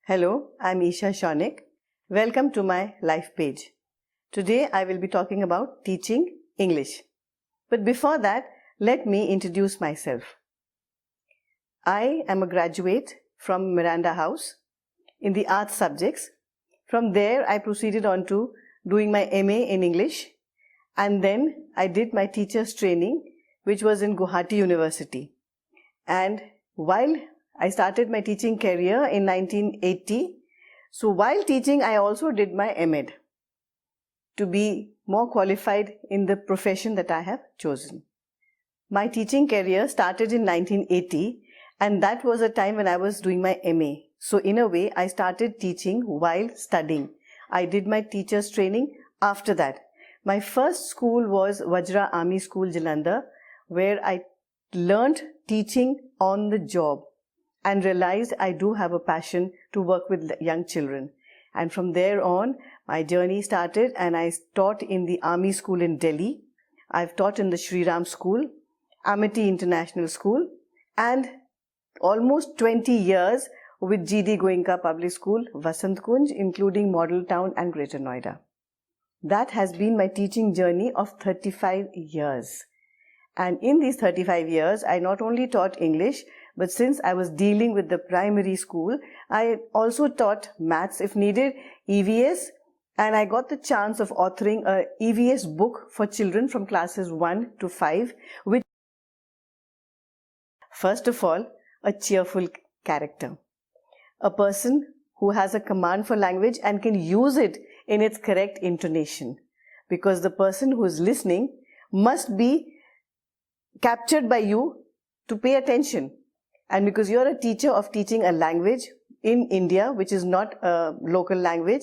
Hello, I'm Esha Shaunik. Welcome to my LifePage. Today I will be talking about teaching English. But before that, let me introduce myself. I am a graduate from Miranda House in the arts subjects. From there, I proceeded on to doing my MA in English, and then I did my teacher's training, which was in Guwahati University. And while I started my teaching career in 1980. So while teaching, I also did my MEd to be more qualified in the profession that I have chosen. My teaching career started in 1980, and that was a time when I was doing my MA. So in a way, I started teaching while studying. I did my teacher's training after that. My first school was Vajra Army School, Jalandhar, where I learned teaching on the job and realized I do have a passion to work with young children. And from there on, my journey started, and I taught in the Army School in Delhi. I've taught in the Shri Ram School, Amity International School, and almost 20 years with GD Goenka Public School, Vasant Kunj, including Model Town and Greater Noida. That has been my teaching journey of 35 years. And in these 35 years, I not only taught English, but since I was dealing with the primary school, I also taught maths if needed, EVS, and I got the chance of authoring a EVS book for children from classes 1 to 5, which, first of all, a cheerful character. A person who has a command for language and can use it in its correct intonation. Because the person who is listening must be captured by you to pay attention. And because you're a teacher of teaching a language in India, which is not a local language,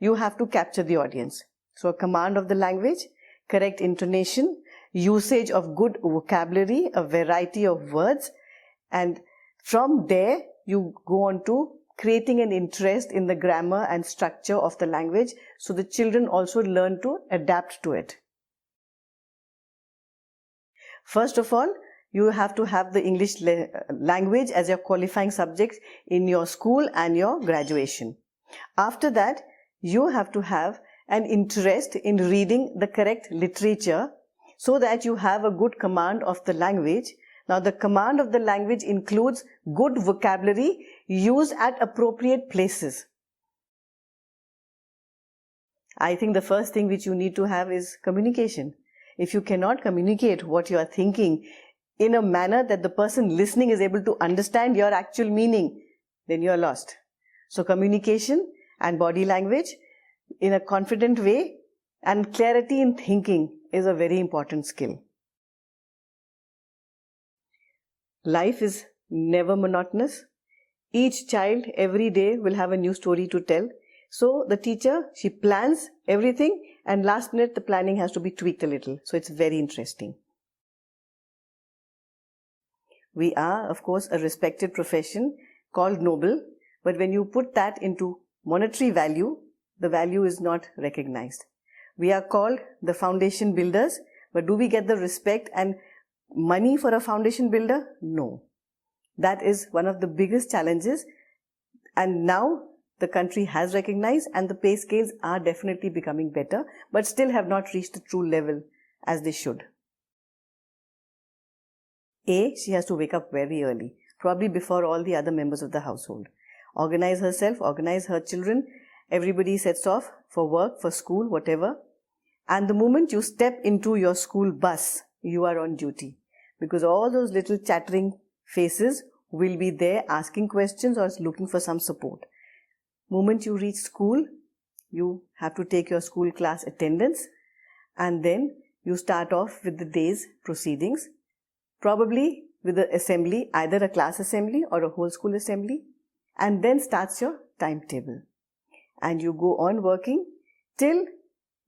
you have to capture the audience. So a command of the language, correct intonation, usage of good vocabulary, a variety of words, and from there you go on to creating an interest in the grammar and structure of the language, so the children also learn to adapt to it. First of all, you have to have the English language as your qualifying subject in your school and your graduation. After that, you have to have an interest in reading the correct literature so that you have a good command of the language. Now, the command of the language includes good vocabulary used at appropriate places. I think the first thing which you need to have is communication. If you cannot communicate what you are thinking in a manner that the person listening is able to understand your actual meaning, then you are lost. So communication and body language in a confident way and clarity in thinking is a very important skill. Life is never monotonous. Each child every day will have a new story to tell. So the teacher, she plans everything, and last minute the planning has to be tweaked a little. So it's very interesting. We are, of course, a respected profession called noble, but when you put that into monetary value, the value is not recognized. We are called the foundation builders, but do we get the respect and money for a foundation builder? No. That is one of the biggest challenges, and now the country has recognized, and the pay scales are definitely becoming better, but still have not reached the true level as they should. She has to wake up very early, probably before all the other members of the household. Organize herself, organize her children. Everybody sets off for work, for school, whatever. And the moment you step into your school bus, you are on duty. Because all those little chattering faces will be there asking questions or looking for some support. Moment you reach school, you have to take your school class attendance, and then you start off with the day's proceedings. Probably with the assembly, either a class assembly or a whole school assembly, and then starts your timetable. And you go on working till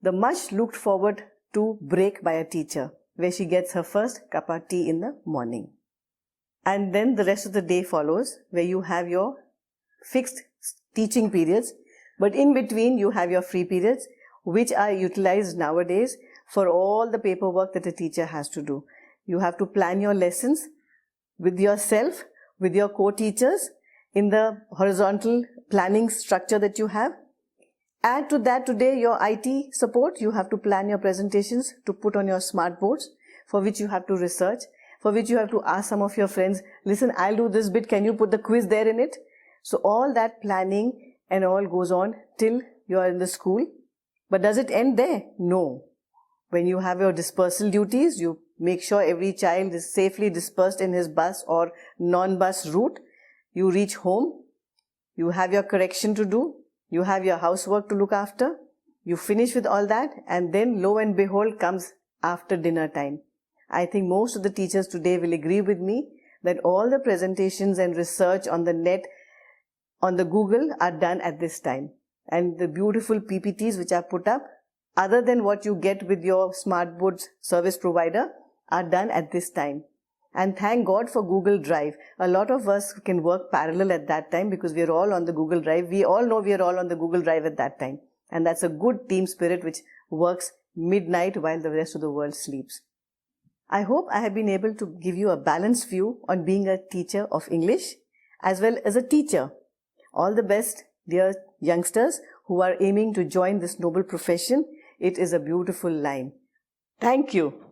the much looked forward to break by a teacher, where she gets her first cup of tea in the morning. And then the rest of the day follows, where you have your fixed teaching periods, but in between you have your free periods, which are utilized nowadays for all the paperwork that a teacher has to do. You have to plan your lessons with yourself, with your co-teachers, in the horizontal planning structure that you have. Add to that today your IT support. You have to plan your presentations to put on your smart boards, for which you have to research, for which you have to ask some of your friends, listen, I'll do this bit, can you put the quiz there in it? So all that planning and all goes on till you are in the school. But does it end there? No. When you have your dispersal duties, you make sure every child is safely dispersed in his bus or non-bus route. You reach home, you have your correction to do, you have your housework to look after, you finish with all that, and then lo and behold comes after dinner time. I think most of the teachers today will agree with me that all the presentations and research on the net, on the Google, are done at this time. And the beautiful PPTs which are put up, other than what you get with your smart boards service provider, are done at this time. And thank God for Google Drive. A lot of us can work parallel at that time because we are all on the Google Drive. We all know we are all on the Google Drive at that time. And that's a good team spirit which works midnight while the rest of the world sleeps. I hope I have been able to give you a balanced view on being a teacher of English as well as a teacher. All the best, dear youngsters who are aiming to join this noble profession. It is a beautiful line. Thank you.